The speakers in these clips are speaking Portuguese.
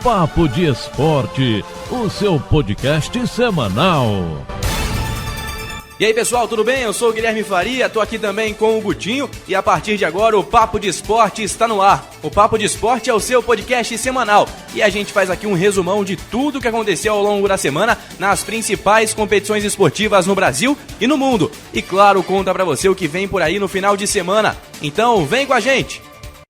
Papo de Esporte, o seu podcast semanal. E aí pessoal, tudo bem? Eu sou o Guilherme Faria, tô aqui também com o Gutinho e a partir de agora o Papo de Esporte está no ar. O Papo de Esporte é o seu podcast semanal e a gente faz aqui um resumão de tudo que aconteceu ao longo da semana nas principais competições esportivas no Brasil e no mundo. E claro, conta pra você o que vem por aí no final de semana. Então vem com a gente!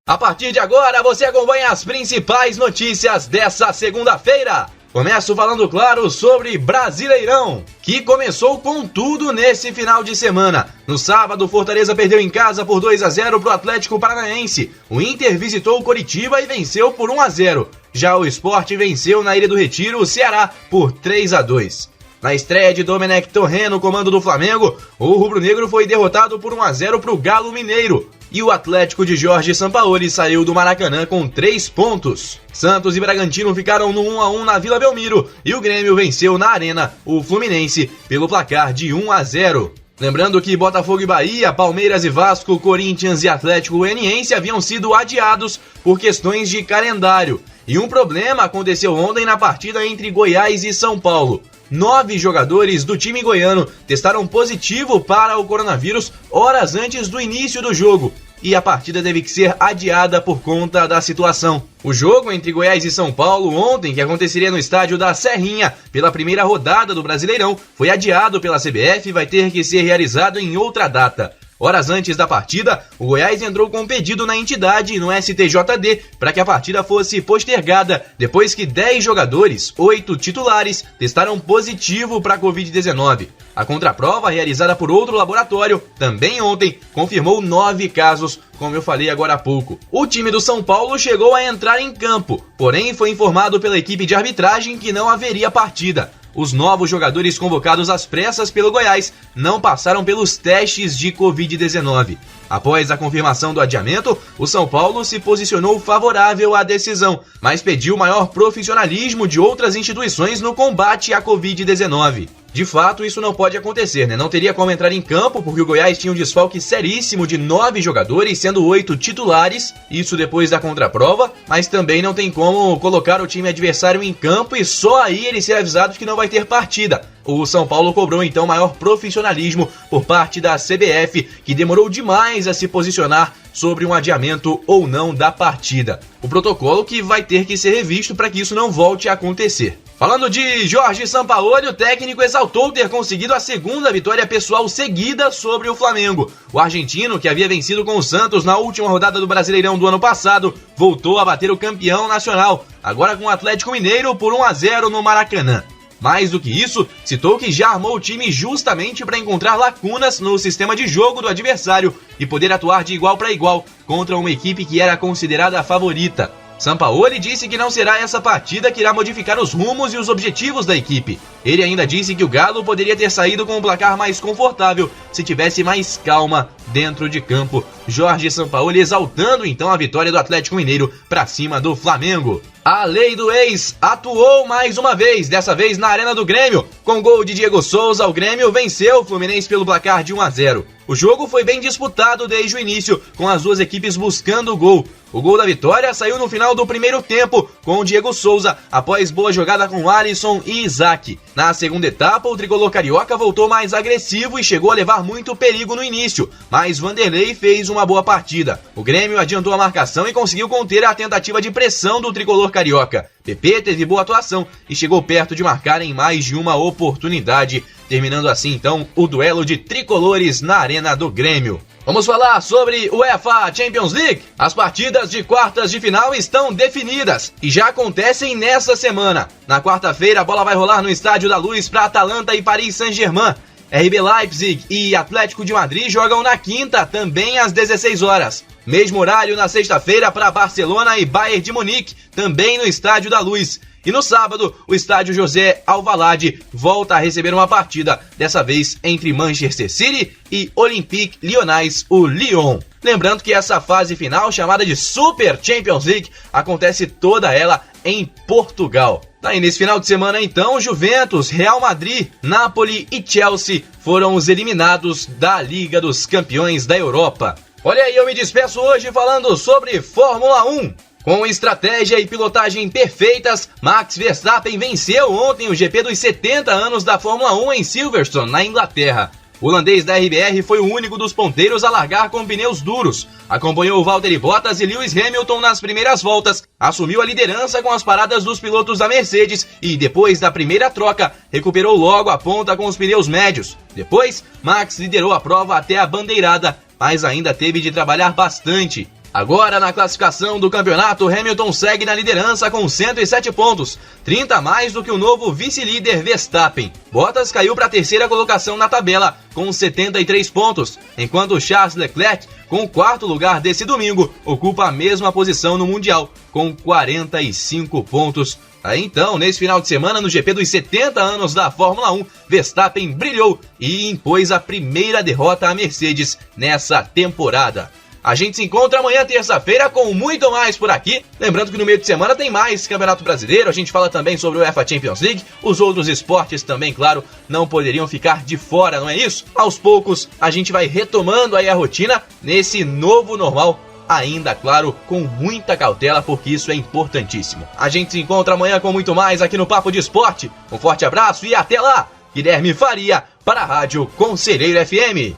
A partir de agora você acompanha as principais notícias dessa segunda-feira. Começo falando, claro, sobre Brasileirão, que começou com tudo nesse final de semana. No sábado, Fortaleza perdeu em casa por 2-0 para o Atlético Paranaense. O Inter visitou o Coritiba e venceu por 1-0. Já o Sport venceu na Ilha do Retiro o Ceará por 3-2. Na estreia de Domenech Torrent no comando do Flamengo, o rubro-negro foi derrotado por 1-0 para o Galo Mineiro. E o Atlético de Jorge Sampaoli saiu do Maracanã com 3 pontos. Santos e Bragantino ficaram no 1-1 na Vila Belmiro e o Grêmio venceu na Arena o Fluminense pelo placar de 1-0. Lembrando que Botafogo e Bahia, Palmeiras e Vasco, Corinthians e Atlético Goianiense haviam sido adiados por questões de calendário. E um problema aconteceu ontem na partida entre Goiás e São Paulo. 9 jogadores do time goiano testaram positivo para o coronavírus horas antes do início do jogo e a partida teve que ser adiada por conta da situação. O jogo entre Goiás e São Paulo ontem, que aconteceria no estádio da Serrinha pela primeira rodada do Brasileirão, foi adiado pela CBF e vai ter que ser realizado em outra data. Horas antes da partida, o Goiás entrou com um pedido na entidade no STJD para que a partida fosse postergada depois que 10 jogadores, 8 titulares, testaram positivo para a Covid-19. A contraprova, realizada por outro laboratório, também ontem, confirmou 9 casos, como eu falei agora há pouco. O time do São Paulo chegou a entrar em campo, porém foi informado pela equipe de arbitragem que não haveria partida. Os novos jogadores convocados às pressas pelo Goiás não passaram pelos testes de Covid-19. Após a confirmação do adiamento, o São Paulo se posicionou favorável à decisão, mas pediu maior profissionalismo de outras instituições no combate à Covid-19. De fato, isso não pode acontecer, né? Não teria como entrar em campo porque o Goiás tinha um desfalque seríssimo de 9 jogadores, sendo 8 titulares, isso depois da contraprova, mas também não tem como colocar o time adversário em campo e só aí ele ser avisado que não vai ter partida. O São Paulo cobrou então maior profissionalismo por parte da CBF, que demorou demais a se posicionar sobre um adiamento ou não da partida. O protocolo que vai ter que ser revisto para que isso não volte a acontecer. Falando de Jorge Sampaoli, o técnico exaltou ter conseguido a segunda vitória pessoal seguida sobre o Flamengo. O argentino, que havia vencido com o Santos na última rodada do Brasileirão do ano passado, voltou a bater o campeão nacional, agora com o Atlético Mineiro por 1-0 no Maracanã. Mais do que isso, citou que já armou o time justamente para encontrar lacunas no sistema de jogo do adversário e poder atuar de igual para igual contra uma equipe que era considerada a favorita. Sampaoli disse que não será essa partida que irá modificar os rumos e os objetivos da equipe. Ele ainda disse que o Galo poderia ter saído com um placar mais confortável se tivesse mais calma dentro de campo. Jorge Sampaoli exaltando então a vitória do Atlético Mineiro para cima do Flamengo. A lei do ex atuou mais uma vez, dessa vez na Arena do Grêmio. Com gol de Diego Souza, o Grêmio venceu o Fluminense pelo placar de 1-0. O jogo foi bem disputado desde o início, com as duas equipes buscando o gol. O gol da vitória saiu no final do primeiro tempo, com o Diego Souza, após boa jogada com Alisson e Isaac. Na segunda etapa, o tricolor carioca voltou mais agressivo e chegou a levar muito perigo no início, mas Vanderlei fez uma boa partida. O Grêmio adiantou a marcação e conseguiu conter a tentativa de pressão do tricolor carioca. PP teve boa atuação e chegou perto de marcar em mais de uma oportunidade, terminando assim então o duelo de tricolores na Arena do Grêmio. Vamos falar sobre UEFA Champions League? As partidas de quartas de final estão definidas e já acontecem nessa semana. Na quarta-feira a bola vai rolar no Estádio da Luz para Atalanta e Paris Saint-Germain. RB Leipzig e Atlético de Madrid jogam na quinta, também às 16 horas. Mesmo horário na sexta-feira para Barcelona e Bayern de Munique, também no Estádio da Luz. E no sábado, o estádio José Alvalade volta a receber uma partida, dessa vez entre Manchester City e Olympique Lyonnais, o Lyon. Lembrando que essa fase final, chamada de Super Champions League, acontece toda ela em Portugal. Aí nesse final de semana então, Juventus, Real Madrid, Napoli e Chelsea foram os eliminados da Liga dos Campeões da Europa. Olha aí, eu me despeço hoje falando sobre Fórmula 1. Com estratégia e pilotagem perfeitas, Max Verstappen venceu ontem o GP dos 70 anos da Fórmula 1 em Silverstone, na Inglaterra. O holandês da RBR foi o único dos ponteiros a largar com pneus duros. Acompanhou Valtteri Bottas e Lewis Hamilton nas primeiras voltas, assumiu a liderança com as paradas dos pilotos da Mercedes e, depois da primeira troca, recuperou logo a ponta com os pneus médios. Depois, Max liderou a prova até a bandeirada, mas ainda teve de trabalhar bastante. Agora, na classificação do campeonato, Hamilton segue na liderança com 107 pontos, 30 a mais do que o novo vice-líder Verstappen. Bottas caiu para a terceira colocação na tabela, com 73 pontos, enquanto Charles Leclerc, com o quarto lugar desse domingo, ocupa a mesma posição no Mundial, com 45 pontos. Aí então, nesse final de semana, no GP dos 70 anos da Fórmula 1, Verstappen brilhou e impôs a primeira derrota à Mercedes nessa temporada. A gente se encontra amanhã, terça-feira, com muito mais por aqui. Lembrando que no meio de semana tem mais Campeonato Brasileiro. A gente fala também sobre o UEFA Champions League. Os outros esportes também, claro, não poderiam ficar de fora, não é isso? Aos poucos, a gente vai retomando aí a rotina nesse novo normal. Ainda, claro, com muita cautela, porque isso é importantíssimo. A gente se encontra amanhã com muito mais aqui no Papo de Esporte. Um forte abraço e até lá! Guilherme Faria, para a Rádio Conselheiro FM.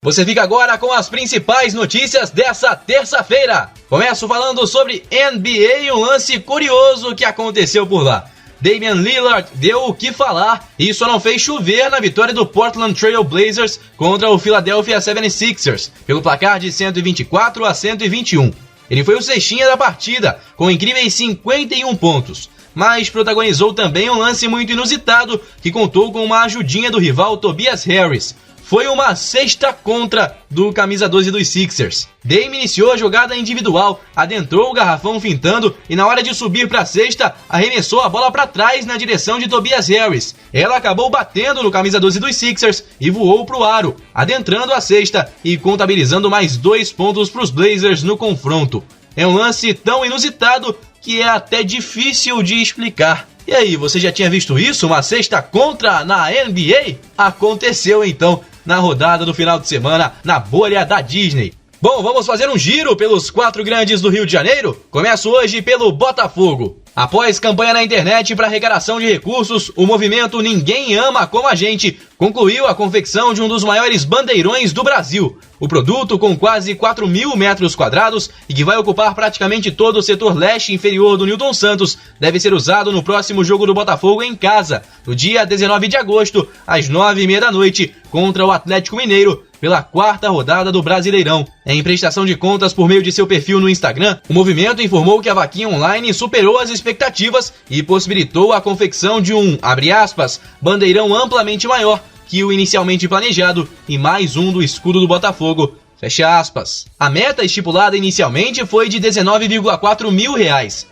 Você fica agora com as principais notícias dessa terça-feira. Começo falando sobre NBA e um lance curioso que aconteceu por lá. Damian Lillard deu o que falar e só não fez chover na vitória do Portland Trail Blazers contra o Philadelphia 76ers, pelo placar de 124 a 121. Ele foi o cestinha da partida, com incríveis 51 pontos. Mas protagonizou também um lance muito inusitado que contou com uma ajudinha do rival Tobias Harris. Foi uma cesta contra do camisa 12 dos Sixers. Dame iniciou a jogada individual, adentrou o garrafão fintando e na hora de subir para a cesta, arremessou a bola para trás na direção de Tobias Harris. Ela acabou batendo no camisa 12 dos Sixers e voou para o aro, adentrando a cesta e contabilizando mais 2 pontos para os Blazers no confronto. É um lance tão inusitado que é até difícil de explicar. E aí, você já tinha visto isso? Uma cesta contra na NBA? Aconteceu então na rodada do final de semana na bolha da Disney. Bom, vamos fazer um giro pelos 4 grandes do Rio de Janeiro? Começo hoje pelo Botafogo. Após campanha na internet para arrecadação de recursos, o movimento Ninguém Ama Como a Gente concluiu a confecção de um dos maiores bandeirões do Brasil. O produto, com quase 4.000 metros quadrados e que vai ocupar praticamente todo o setor leste inferior do Newton Santos, deve ser usado no próximo jogo do Botafogo em casa, no dia 19 de agosto, às 9h30 da noite, contra o Atlético Mineiro, pela 4ª rodada do Brasileirão. Em prestação de contas por meio de seu perfil no Instagram, o movimento informou que a vaquinha online superou as expectativas e possibilitou a confecção de um, abre aspas, bandeirão amplamente maior que o inicialmente planejado e mais um do escudo do Botafogo, fecha aspas. A meta estipulada inicialmente foi de R$19,4 mil,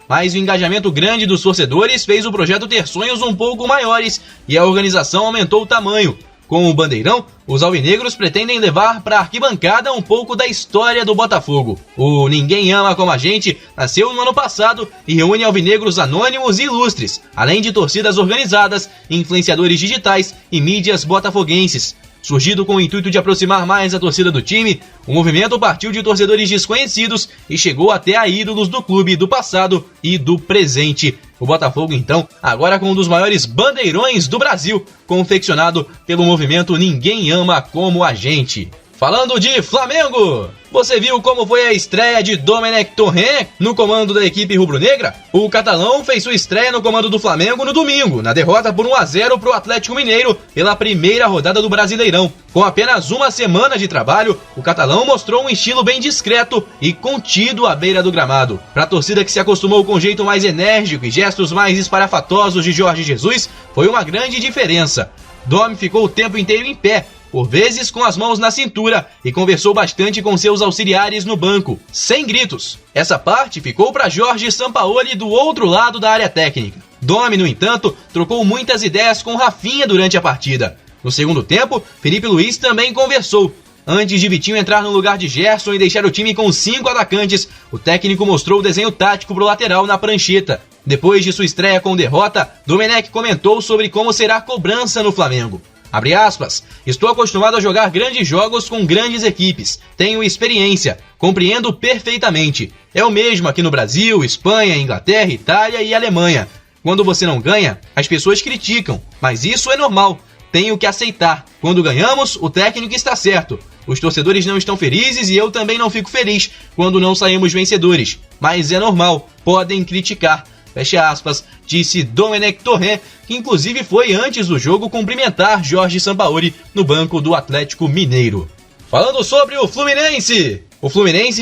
mas o engajamento grande dos torcedores fez o projeto ter sonhos um pouco maiores e a organização aumentou o tamanho. Com o bandeirão, os alvinegros pretendem levar para a arquibancada um pouco da história do Botafogo. O Ninguém Ama Como a Gente nasceu no ano passado e reúne alvinegros anônimos e ilustres, além de torcidas organizadas, influenciadores digitais e mídias botafoguenses. Surgido com o intuito de aproximar mais a torcida do time, o movimento partiu de torcedores desconhecidos e chegou até a ídolos do clube do passado e do presente. O Botafogo, então, agora com um dos maiores bandeirões do Brasil, confeccionado pelo movimento Ninguém Ama Como a Gente. Falando de Flamengo, você viu como foi a estreia de Domenech Torrent no comando da equipe rubro-negra? O catalão fez sua estreia no comando do Flamengo no domingo, na derrota por 1-0 para o Atlético Mineiro pela primeira rodada do Brasileirão. Com apenas uma semana de trabalho, o catalão mostrou um estilo bem discreto e contido à beira do gramado. Para a torcida que se acostumou com o jeito mais enérgico e gestos mais espalhafatosos de Jorge Jesus, foi uma grande diferença. Dom ficou o tempo inteiro em pé, por vezes com as mãos na cintura, e conversou bastante com seus auxiliares no banco, sem gritos. Essa parte ficou para Jorge Sampaoli do outro lado da área técnica. Domi, no entanto, trocou muitas ideias com Rafinha durante a partida. No segundo tempo, Felipe Luiz também conversou. Antes de Vitinho entrar no lugar de Gerson e deixar o time com 5 atacantes, o técnico mostrou o desenho tático pro lateral na prancheta. Depois de sua estreia com derrota, Domenech comentou sobre como será a cobrança no Flamengo. Abre aspas, estou acostumado a jogar grandes jogos com grandes equipes, tenho experiência, compreendo perfeitamente. É o mesmo aqui no Brasil, Espanha, Inglaterra, Itália e Alemanha. Quando você não ganha, as pessoas criticam, mas isso é normal, tenho que aceitar. Quando ganhamos, o técnico está certo. Os torcedores não estão felizes e eu também não fico feliz quando não saímos vencedores, mas é normal, podem criticar. Fecha aspas, disse Domenech Torrent, que inclusive foi antes do jogo cumprimentar Jorge Sampaoli no banco do Atlético Mineiro. Falando sobre o Fluminense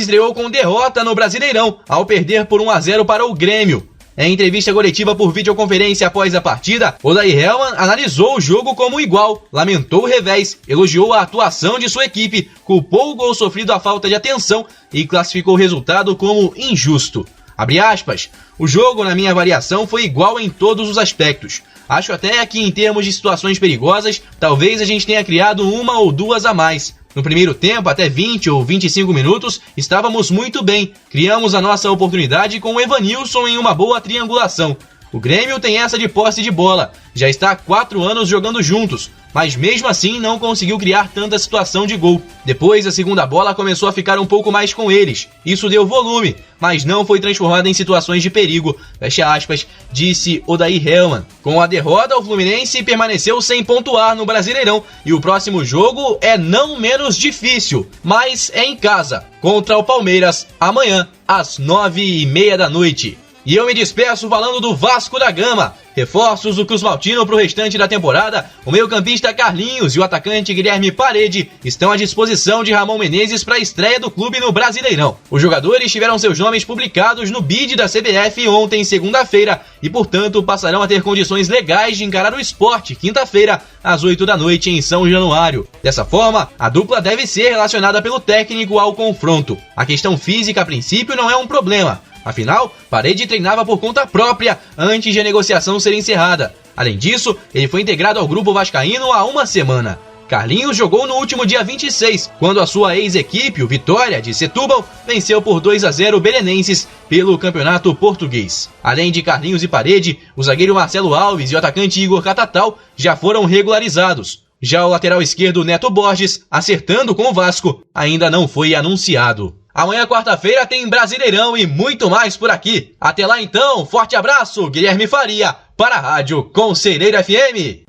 estreou com derrota no Brasileirão, ao perder por 1-0 para o Grêmio. Em entrevista coletiva por videoconferência após a partida, Odair Hellmann analisou o jogo como igual, lamentou o revés, elogiou a atuação de sua equipe, culpou o gol sofrido à falta de atenção e classificou o resultado como injusto. Abre aspas, o jogo, na minha avaliação, foi igual em todos os aspectos. Acho até que em termos de situações perigosas, talvez a gente tenha criado uma ou duas a mais. No primeiro tempo, até 20 ou 25 minutos, estávamos muito bem. Criamos a nossa oportunidade com o Evanilson em uma boa triangulação. O Grêmio tem essa de posse de bola, já está há 4 anos jogando juntos, mas mesmo assim não conseguiu criar tanta situação de gol. Depois a segunda bola começou a ficar um pouco mais com eles, isso deu volume, mas não foi transformada em situações de perigo, fecha aspas, disse Odair Hellmann. Com a derrota, o Fluminense permaneceu sem pontuar no Brasileirão e o próximo jogo é não menos difícil, mas é em casa, contra o Palmeiras, amanhã às 9h30 da noite. E eu me despeço falando do Vasco da Gama. Reforços do Cruz Maltino para o restante da temporada. O meio-campista Carlinhos e o atacante Guilherme Parede estão à disposição de Ramon Menezes para a estreia do clube no Brasileirão. Os jogadores tiveram seus nomes publicados no bid da CBF ontem, segunda-feira, e portanto passarão a ter condições legais de encarar o Sport, quinta-feira, às 8 da noite em São Januário. Dessa forma, a dupla deve ser relacionada pelo técnico ao confronto. A questão física, a princípio, não é um problema. Afinal, Parede treinava por conta própria antes de a negociação ser encerrada. Além disso, ele foi integrado ao grupo vascaíno há uma semana. Carlinhos jogou no último dia 26, quando a sua ex-equipe, o Vitória de Setúbal, venceu por 2-0 o Belenenses pelo Campeonato Português. Além de Carlinhos e Parede, o zagueiro Marcelo Alves e o atacante Igor Catatal já foram regularizados. Já o lateral esquerdo Neto Borges, acertando com o Vasco, ainda não foi anunciado. Amanhã, quarta-feira, tem Brasileirão e muito mais por aqui. Até lá então, forte abraço, Guilherme Faria, para a Rádio Conselheiro FM.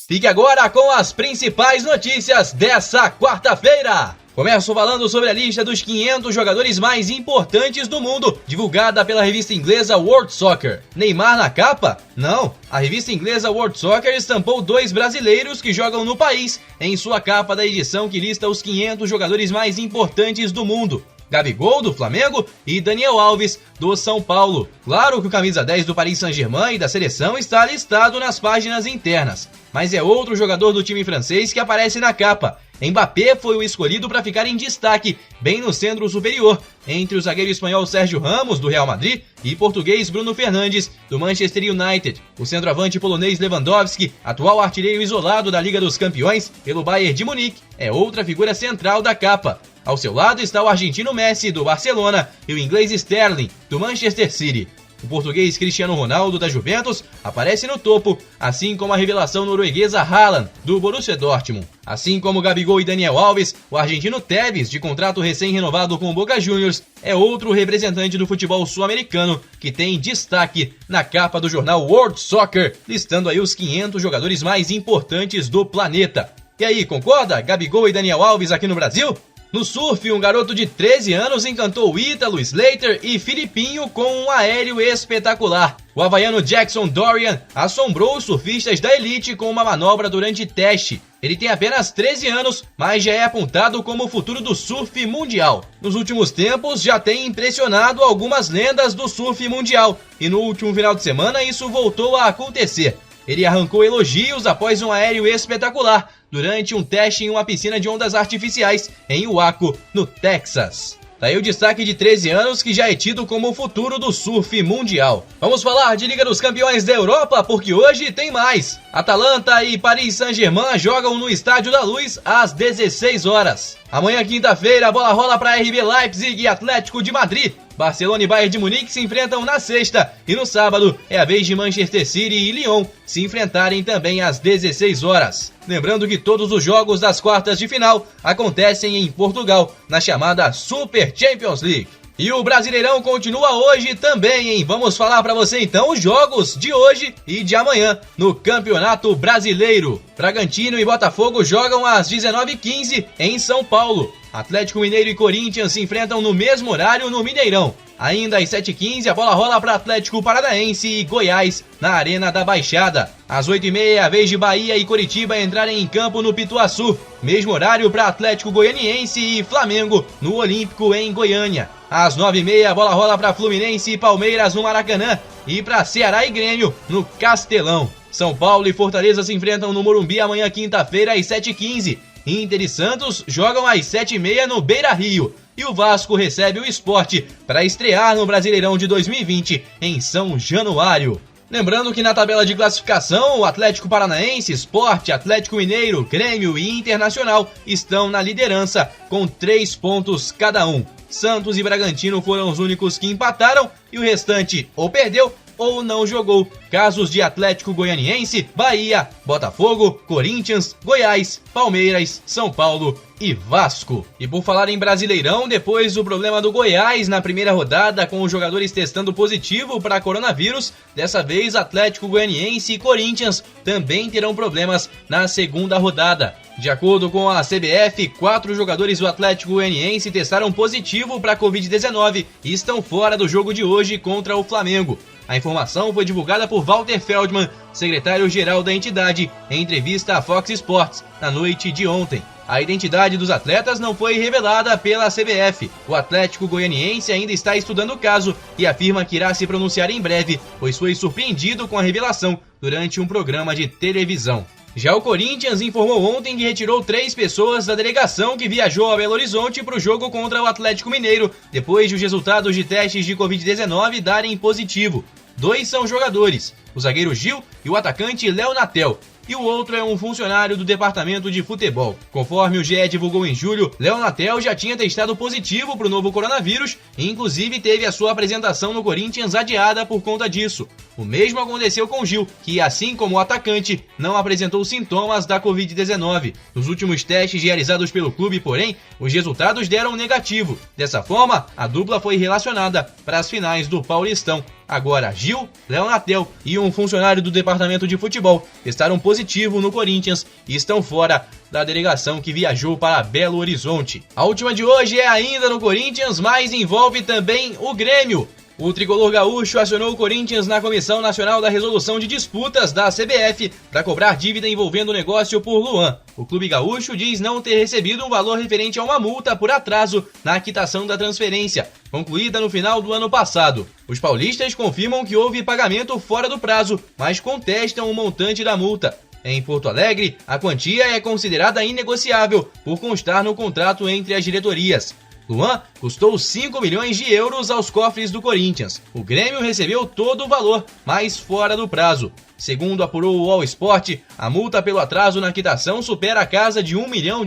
Fique agora com as principais notícias dessa quarta-feira. Começo falando sobre a lista dos 500 jogadores mais importantes do mundo, divulgada pela revista inglesa World Soccer. Neymar na capa? Não. A revista inglesa World Soccer estampou 2 brasileiros que jogam no país em sua capa da edição que lista os 500 jogadores mais importantes do mundo. Gabigol, do Flamengo, e Daniel Alves, do São Paulo. Claro que o camisa 10 do Paris Saint-Germain e da seleção está listado nas páginas internas, mas é outro jogador do time francês que aparece na capa. Mbappé foi o escolhido para ficar em destaque, bem no centro superior, entre o zagueiro espanhol Sérgio Ramos, do Real Madrid, e português Bruno Fernandes, do Manchester United. O centroavante polonês Lewandowski, atual artilheiro isolado da Liga dos Campeões pelo Bayern de Munique, é outra figura central da capa. Ao seu lado está o argentino Messi, do Barcelona, e o inglês Sterling, do Manchester City. O português Cristiano Ronaldo, da Juventus, aparece no topo, assim como a revelação norueguesa Haaland, do Borussia Dortmund. Assim como Gabigol e Daniel Alves, o argentino Tevez, de contrato recém-renovado com o Boca Juniors, é outro representante do futebol sul-americano que tem destaque na capa do jornal World Soccer, listando aí os 500 jogadores mais importantes do planeta. E aí, concorda? Gabigol e Daniel Alves aqui no Brasil? No surf, um garoto de 13 anos encantou Ítalo, Slater e Filipinho com um aéreo espetacular. O havaiano Jackson Dorian assombrou os surfistas da elite com uma manobra durante teste. Ele tem apenas 13 anos, mas já é apontado como o futuro do surf mundial. Nos últimos tempos, já tem impressionado algumas lendas do surf mundial, e no último final de semana isso voltou a acontecer. Ele arrancou elogios após um aéreo espetacular durante um teste em uma piscina de ondas artificiais em Waco, no Texas. Daí o destaque de 13 anos que já é tido como o futuro do surf mundial. Vamos falar de Liga dos Campeões da Europa porque hoje tem mais. Atalanta e Paris Saint-Germain jogam no Estádio da Luz às 16 horas. Amanhã, quinta-feira, a bola rola para RB Leipzig e Atlético de Madrid. Barcelona e Bayern de Munique se enfrentam na sexta e no sábado é a vez de Manchester City e Lyon se enfrentarem também às 16 horas. Lembrando que todos os jogos das quartas de final acontecem em Portugal, na chamada Super Champions League. E o Brasileirão continua hoje também, hein? Vamos falar para você então os jogos de hoje e de amanhã no Campeonato Brasileiro. Bragantino e Botafogo jogam às 19h15 em São Paulo. Atlético Mineiro e Corinthians se enfrentam no mesmo horário no Mineirão. Ainda às 7h15 a bola rola para Atlético Paranaense e Goiás na Arena da Baixada. Às 8h30 é a vez de Bahia e Coritiba entrarem em campo no Pituaçu. Mesmo horário para Atlético Goianiense e Flamengo no Olímpico em Goiânia. Às 9h30 a bola rola para Fluminense e Palmeiras no Maracanã e para Ceará e Grêmio no Castelão. São Paulo e Fortaleza se enfrentam no Morumbi amanhã quinta-feira às 7h15. Inter e Santos jogam às 7h30 no Beira-Rio. E o Vasco recebe o Sport para estrear no Brasileirão de 2020 em São Januário. Lembrando que na tabela de classificação, o Atlético Paranaense, Sport, Atlético Mineiro, Grêmio e Internacional estão na liderança com 3 pontos cada um. Santos e Bragantino foram os únicos que empataram e o restante ou perdeu ou não jogou. Casos de Atlético Goianiense, Bahia, Botafogo, Corinthians, Goiás, Palmeiras, São Paulo e Vasco. E por falar em Brasileirão, depois do problema do Goiás na primeira rodada com os jogadores testando positivo para coronavírus, dessa vez Atlético Goianiense e Corinthians também terão problemas na segunda rodada. De acordo com a CBF, 4 jogadores do Atlético Goianiense testaram positivo para a Covid-19 e estão fora do jogo de hoje contra o Flamengo. A informação foi divulgada por Walter Feldman, secretário-geral da entidade, em entrevista à Fox Sports na noite de ontem. A identidade dos atletas não foi revelada pela CBF. O Atlético Goianiense ainda está estudando o caso e afirma que irá se pronunciar em breve, pois foi surpreendido com a revelação durante um programa de televisão. Já o Corinthians informou ontem que retirou 3 pessoas da delegação que viajou a Belo Horizonte para o jogo contra o Atlético Mineiro, depois de os resultados de testes de Covid-19 darem positivo. 2 são jogadores, o zagueiro Gil e o atacante Léo Natel, e o outro é um funcionário do departamento de futebol. Conforme o GE divulgou em julho, Léo Natel já tinha testado positivo para o novo coronavírus e inclusive teve a sua apresentação no Corinthians adiada por conta disso. O mesmo aconteceu com Gil, que assim como o atacante, não apresentou sintomas da Covid-19. Nos últimos testes realizados pelo clube, porém, os resultados deram negativo. Dessa forma, a dupla foi relacionada para as finais do Paulistão. Agora, Gil, Léo Natel e um funcionário do departamento de futebol testaram positivo no Corinthians e estão fora da delegação que viajou para Belo Horizonte. A última de hoje é ainda no Corinthians, mas envolve também o Grêmio. O tricolor gaúcho acionou o Corinthians na Comissão Nacional da Resolução de Disputas da CBF para cobrar dívida envolvendo o negócio por Luan. O clube gaúcho diz não ter recebido um valor referente a uma multa por atraso na quitação da transferência, concluída no final do ano passado. Os paulistas confirmam que houve pagamento fora do prazo, mas contestam o montante da multa. Em Porto Alegre, a quantia é considerada inegociável por constar no contrato entre as diretorias. Luan custou 5 milhões de euros aos cofres do Corinthians. O Grêmio recebeu todo o valor, mas fora do prazo. Segundo apurou o All Sport, a multa pelo atraso na quitação supera a casa de R$1 milhão.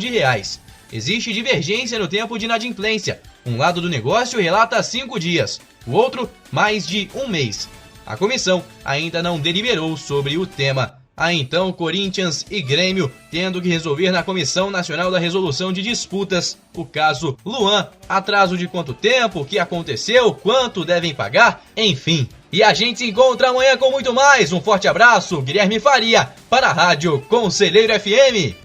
Existe divergência no tempo de inadimplência. Um lado do negócio relata 5 dias, o outro mais de 1 mês. A comissão ainda não deliberou sobre o tema. Então, Corinthians e Grêmio tendo que resolver na Comissão Nacional da Resolução de Disputas o caso Luan. Atraso de quanto tempo, o que aconteceu, quanto devem pagar, enfim. E a gente se encontra amanhã com muito mais. Um forte abraço, Guilherme Faria, para a Rádio Conselheiro FM.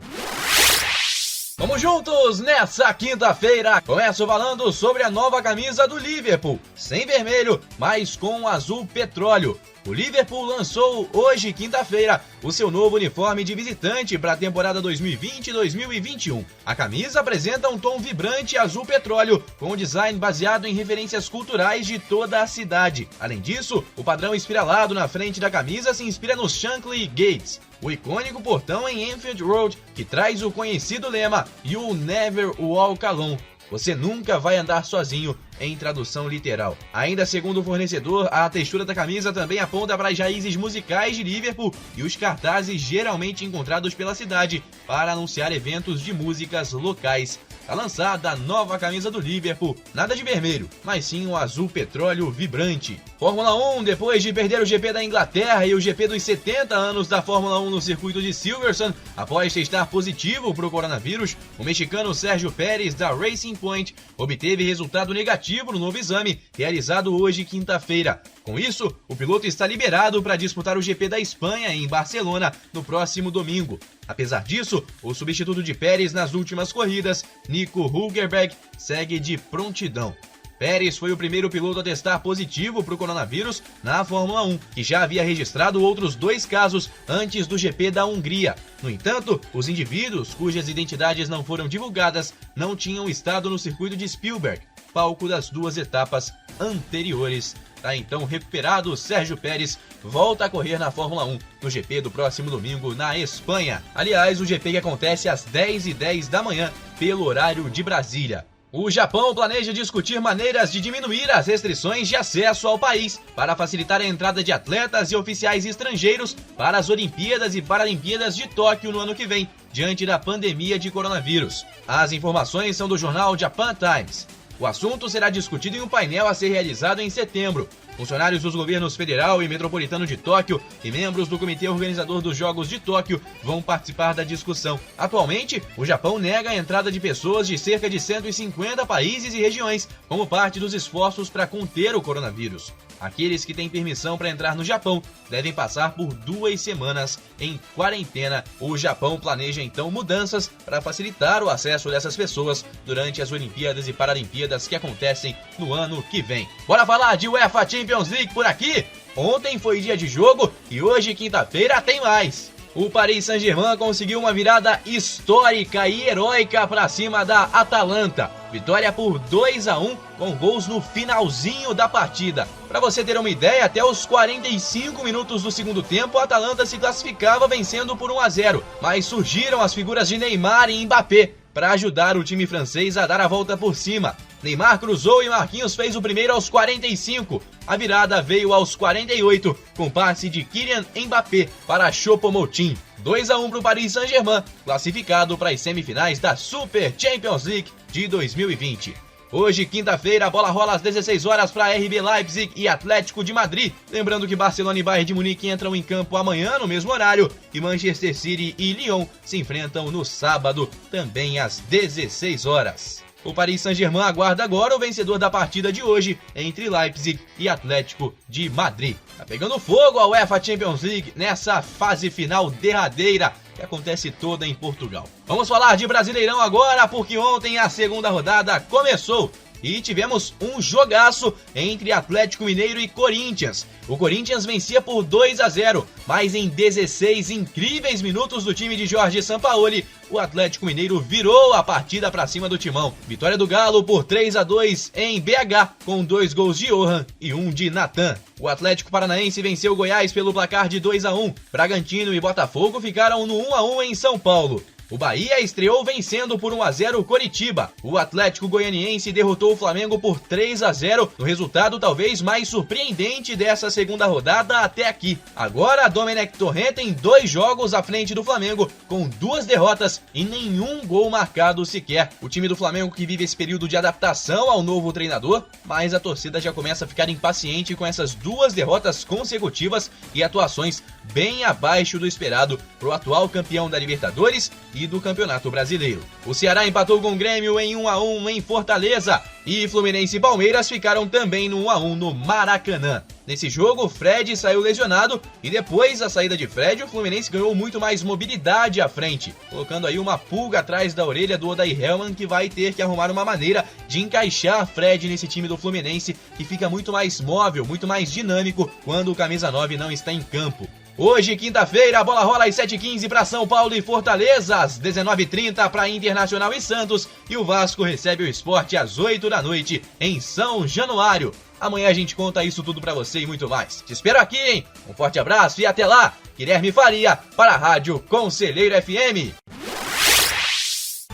Vamos juntos nessa quinta-feira. Começo falando sobre a nova camisa do Liverpool, sem vermelho, mas com azul petróleo. O Liverpool lançou hoje, quinta-feira, o seu novo uniforme de visitante para a temporada 2020-2021. A camisa apresenta um tom vibrante azul petróleo, com um design baseado em referências culturais de toda a cidade. Além disso, o padrão espiralado na frente da camisa se inspira nos Shankly Gates, o icônico portão em Anfield Road, que traz o conhecido lema "You'll never walk alone". Você nunca vai andar sozinho em tradução literal. Ainda segundo o fornecedor, a textura da camisa também aponta para as raízes musicais de Liverpool e os cartazes geralmente encontrados pela cidade para anunciar eventos de músicas locais. Está lançada a nova camisa do Liverpool, nada de vermelho, mas sim um azul petróleo vibrante. Fórmula 1, depois de perder o GP da Inglaterra e o GP dos 70 anos da Fórmula 1 no circuito de Silverstone, após testar positivo para o coronavírus, o mexicano Sérgio Pérez, da Racing Point, obteve resultado negativo no novo exame, realizado hoje, quinta-feira. Com isso, o piloto está liberado para disputar o GP da Espanha em Barcelona no próximo domingo. Apesar disso, o substituto de Pérez nas últimas corridas, Nico Hülkenberg, segue de prontidão. Pérez foi o primeiro piloto a testar positivo para o coronavírus na Fórmula 1, que já havia registrado outros 2 casos antes do GP da Hungria. No entanto, os indivíduos cujas identidades não foram divulgadas não tinham estado no circuito de Spielberg, palco das 2 etapas anteriores. Tá então recuperado, Sérgio Pérez volta a correr na Fórmula 1 no GP do próximo domingo na Espanha. Aliás, o GP que acontece às 10h10 da manhã pelo horário de Brasília. O Japão planeja discutir maneiras de diminuir as restrições de acesso ao país para facilitar a entrada de atletas e oficiais estrangeiros para as Olimpíadas e Paralimpíadas de Tóquio no ano que vem, diante da pandemia de coronavírus. As informações são do jornal Japan Times. O assunto será discutido em um painel a ser realizado em setembro. Funcionários dos governos federal e metropolitano de Tóquio e membros do comitê organizador dos Jogos de Tóquio vão participar da discussão. Atualmente, o Japão nega a entrada de pessoas de cerca de 150 países e regiões como parte dos esforços para conter o coronavírus. Aqueles que têm permissão para entrar no Japão devem passar por 2 semanas em quarentena. O Japão planeja então mudanças para facilitar o acesso dessas pessoas durante as Olimpíadas e Paralimpíadas que acontecem no ano que vem. Bora falar de UEFA Champions League por aqui? Ontem foi dia de jogo e hoje, quinta-feira, tem mais. O Paris Saint-Germain conseguiu uma virada histórica e heróica para cima da Atalanta. Vitória por 2-1 com gols no finalzinho da partida. Para você ter uma ideia, até os 45 minutos do segundo tempo, a Atalanta se classificava vencendo por 1-0. Mas surgiram as figuras de Neymar e Mbappé para ajudar o time francês a dar a volta por cima. Neymar cruzou e Marquinhos fez o primeiro aos 45. A virada veio aos 48, com passe de Kylian Mbappé para Choupo-Moting. 2-1 para o Paris Saint-Germain, classificado para as semifinais da Super Champions League de 2020. Hoje, quinta-feira, a bola rola às 16 horas para RB Leipzig e Atlético de Madrid. Lembrando que Barcelona e Bayern de Munique entram em campo amanhã no mesmo horário e Manchester City e Lyon se enfrentam no sábado, também às 16 horas. O Paris Saint-Germain aguarda agora o vencedor da partida de hoje entre Leipzig e Atlético de Madrid. Tá pegando fogo a UEFA Champions League nessa fase final derradeira que acontece toda em Portugal. Vamos falar de Brasileirão agora, porque ontem a segunda rodada começou e tivemos um jogaço entre Atlético Mineiro e Corinthians. O Corinthians vencia por 2-0, mas em 16 incríveis minutos do time de Jorge Sampaoli, o Atlético Mineiro virou a partida para cima do Timão. Vitória do Galo por 3-2 em BH, com 2 gols de Johan e 1 de Natan. O Atlético Paranaense venceu o Goiás pelo placar de 2-1. Bragantino e Botafogo ficaram no 1-1 em São Paulo. O Bahia estreou vencendo por 1-0 o Coritiba. O Atlético Goianiense derrotou o Flamengo por 3-0, no resultado talvez mais surpreendente dessa segunda rodada até aqui. Agora, Domenech Torrent tem 2 jogos à frente do Flamengo, com 2 derrotas e nenhum gol marcado sequer. O time do Flamengo que vive esse período de adaptação ao novo treinador, mas a torcida já começa a ficar impaciente com essas 2 derrotas consecutivas e atuações bem abaixo do esperado para o atual campeão da Libertadores e do Campeonato Brasileiro. O Ceará empatou com o Grêmio em 1-1 em Fortaleza e Fluminense e Palmeiras ficaram também no 1-1 no Maracanã. Nesse jogo, Fred saiu lesionado e depois da saída de Fred, o Fluminense ganhou muito mais mobilidade à frente, colocando aí uma pulga atrás da orelha do Odair Hellmann, que vai ter que arrumar uma maneira de encaixar Fred nesse time do Fluminense, que fica muito mais móvel, muito mais dinâmico quando o camisa 9 não está em campo. Hoje, quinta-feira, a bola rola às 7h15 para São Paulo e Fortaleza, às 19h30 para Internacional e Santos, e o Vasco recebe o Sport às 8 da noite em São Januário. Amanhã a gente conta isso tudo para você e muito mais. Te espero aqui, hein? Um forte abraço e até lá! Guilherme Faria para a Rádio Conselheiro FM.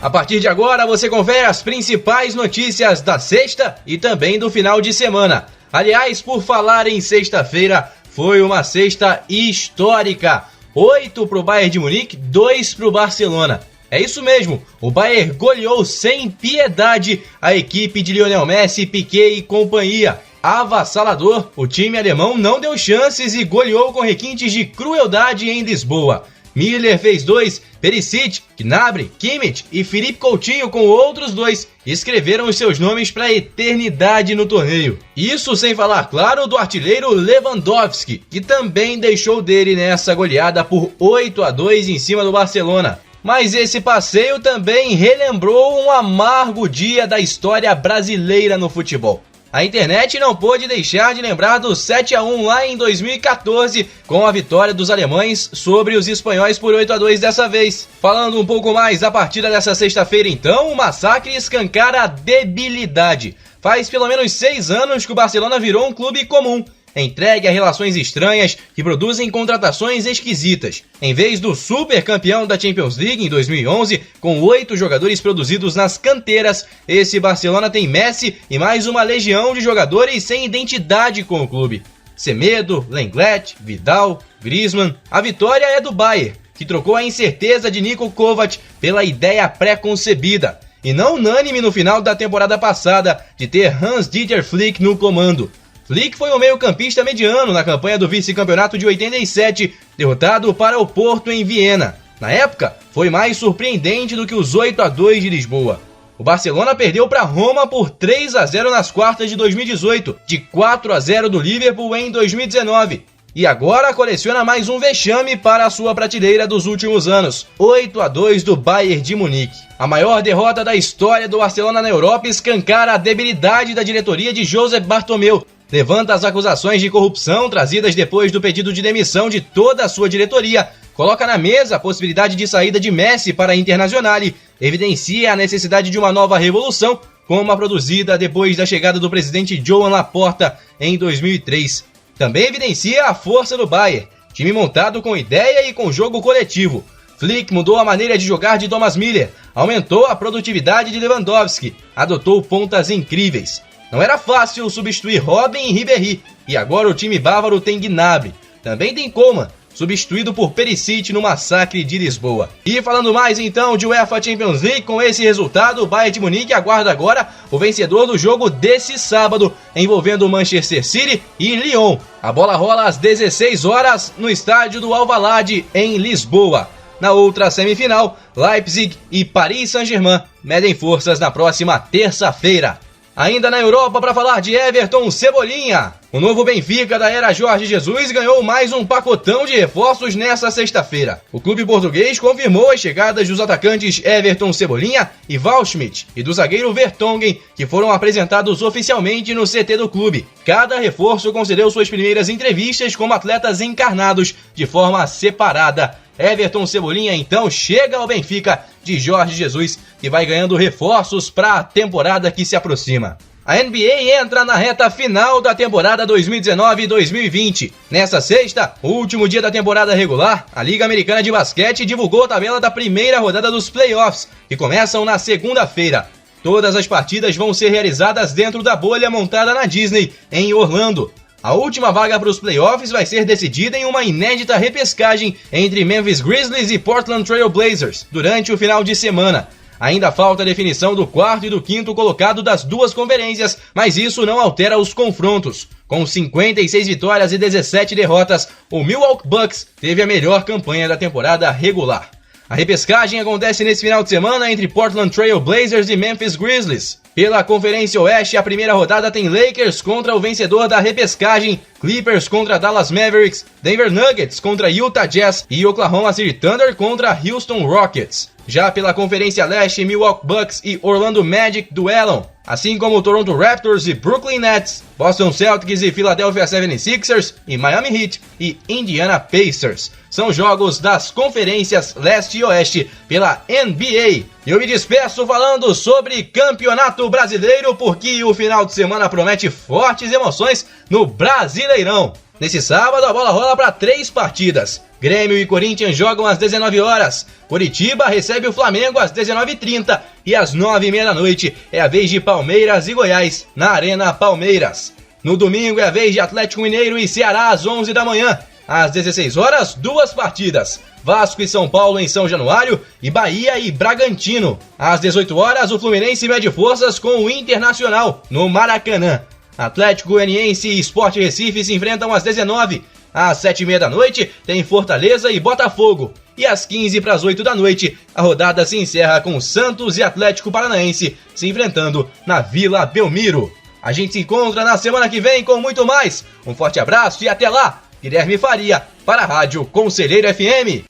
A partir de agora você confere as principais notícias da sexta e também do final de semana. Aliás, por falar em sexta-feira, foi uma sexta histórica. 8 para o Bayern de Munique, 2 para o Barcelona. É isso mesmo, o Bayern goleou sem piedade a equipe de Lionel Messi, Piqué e companhia. Avassalador, o time alemão não deu chances e goleou com requintes de crueldade em Lisboa. Miller fez 2, Perisic, Gnabry, Kimmich e Philippe Coutinho com outros 2 escreveram os seus nomes para a eternidade no torneio. Isso sem falar, claro, do artilheiro Lewandowski, que também deixou dele nessa goleada por 8-2 em cima do Barcelona. Mas esse passeio também relembrou um amargo dia da história brasileira no futebol. A internet não pôde deixar de lembrar do 7-1 lá em 2014, com a vitória dos alemães sobre os espanhóis por 8-2 dessa vez. Falando um pouco mais da partida dessa sexta-feira então, o massacre escancara a debilidade. Faz pelo menos 6 anos que o Barcelona virou um clube comum, entregue a relações estranhas que produzem contratações esquisitas. Em vez do super campeão da Champions League em 2011, com 8 jogadores produzidos nas canteiras, esse Barcelona tem Messi e mais uma legião de jogadores sem identidade com o clube. Semedo, Lenglet, Vidal, Griezmann. A vitória é do Bayern, que trocou a incerteza de Niko Kovac pela ideia pré-concebida, e não unânime no final da temporada passada, de ter Hans-Dieter Flick no comando. Flick foi o meio-campista mediano na campanha do vice-campeonato de 87, derrotado para o Porto em Viena. Na época, foi mais surpreendente do que os 8-2 de Lisboa. O Barcelona perdeu para Roma por 3-0 nas quartas de 2018, de 4-0 do Liverpool em 2019. E agora coleciona mais um vexame para a sua prateleira dos últimos anos, 8-2 do Bayern de Munique. A maior derrota da história do Barcelona na Europa escancara a debilidade da diretoria de Josep Bartomeu. Levanta as acusações de corrupção trazidas depois do pedido de demissão de toda a sua diretoria, coloca na mesa a possibilidade de saída de Messi para a Internazionale, evidencia a necessidade de uma nova revolução, como a produzida depois da chegada do presidente Joan Laporta em 2003. Também evidencia a força do Bayern, time montado com ideia e com jogo coletivo. Flick mudou a maneira de jogar de Thomas Müller, aumentou a produtividade de Lewandowski, adotou pontas incríveis. Não era fácil substituir Robben e Ribéry, e agora o time bávaro tem Gnabry. Também tem Coman, substituído por Perisic no massacre de Lisboa. E falando mais então de UEFA Champions League, com esse resultado, o Bayern de Munique aguarda agora o vencedor do jogo desse sábado, envolvendo Manchester City e Lyon. A bola rola às 16 horas no estádio do Alvalade, em Lisboa. Na outra semifinal, Leipzig e Paris Saint-Germain medem forças na próxima terça-feira. Ainda na Europa, para falar de Everton Cebolinha. O novo Benfica da era Jorge Jesus ganhou mais um pacotão de reforços nesta sexta-feira. O clube português confirmou as chegadas dos atacantes Everton Cebolinha e Waldschmidt e do zagueiro Vertonghen, que foram apresentados oficialmente no CT do clube. Cada reforço concedeu suas primeiras entrevistas como atletas encarnados de forma separada. Everton Cebolinha então chega ao Benfica de Jorge Jesus, que vai ganhando reforços para a temporada que se aproxima. A NBA entra na reta final da temporada 2019-2020. Nessa sexta, o último dia da temporada regular, a Liga Americana de Basquete divulgou a tabela da primeira rodada dos playoffs, que começam na segunda-feira. Todas as partidas vão ser realizadas dentro da bolha montada na Disney, em Orlando. A última vaga para os playoffs vai ser decidida em uma inédita repescagem entre Memphis Grizzlies e Portland Trail Blazers durante o final de semana. Ainda falta a definição do quarto e do quinto colocado das duas conferências, mas isso não altera os confrontos. Com 56 vitórias e 17 derrotas, o Milwaukee Bucks teve a melhor campanha da temporada regular. A repescagem acontece nesse final de semana entre Portland Trail Blazers e Memphis Grizzlies. Pela Conferência Oeste, a primeira rodada tem Lakers contra o vencedor da repescagem, Clippers contra Dallas Mavericks, Denver Nuggets contra Utah Jazz e Oklahoma City Thunder contra Houston Rockets. Já pela Conferência Leste, Milwaukee Bucks e Orlando Magic duelam, assim como Toronto Raptors e Brooklyn Nets, Boston Celtics e Philadelphia 76ers e Miami Heat e Indiana Pacers. São jogos das Conferências Leste e Oeste pela NBA. Eu me despeço falando sobre Campeonato Brasileiro, porque o final de semana promete fortes emoções no Brasileirão. Nesse sábado, a bola rola para 3 partidas. Grêmio e Corinthians jogam às 19 horas. Coritiba recebe o Flamengo às 19h30 e às 9h30 da noite é a vez de Palmeiras e Goiás na Arena Palmeiras. No domingo é a vez de Atlético Mineiro e Ceará às 11 da manhã. Às 16 horas, 2 partidas. Vasco e São Paulo em São Januário e Bahia e Bragantino. Às 18 horas, o Fluminense mede forças com o Internacional no Maracanã. Atlético Goianiense e Sport Recife se enfrentam às 19h. Às 7h30 da noite, tem Fortaleza e Botafogo. E às 7h15 da noite, a rodada se encerra com Santos e Atlético Paranaense se enfrentando na Vila Belmiro. A gente se encontra na semana que vem com muito mais. Um forte abraço e até lá! Guilherme Faria, para a Rádio Conselheiro FM.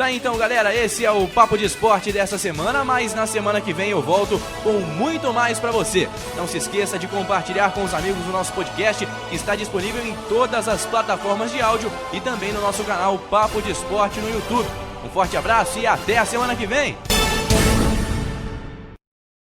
Tá, então, galera, esse é o Papo de Esporte dessa semana, mas na semana que vem eu volto com muito mais pra você. Não se esqueça de compartilhar com os amigos o nosso podcast, que está disponível em todas as plataformas de áudio e também no nosso canal Papo de Esporte no YouTube. Um forte abraço e até a semana que vem!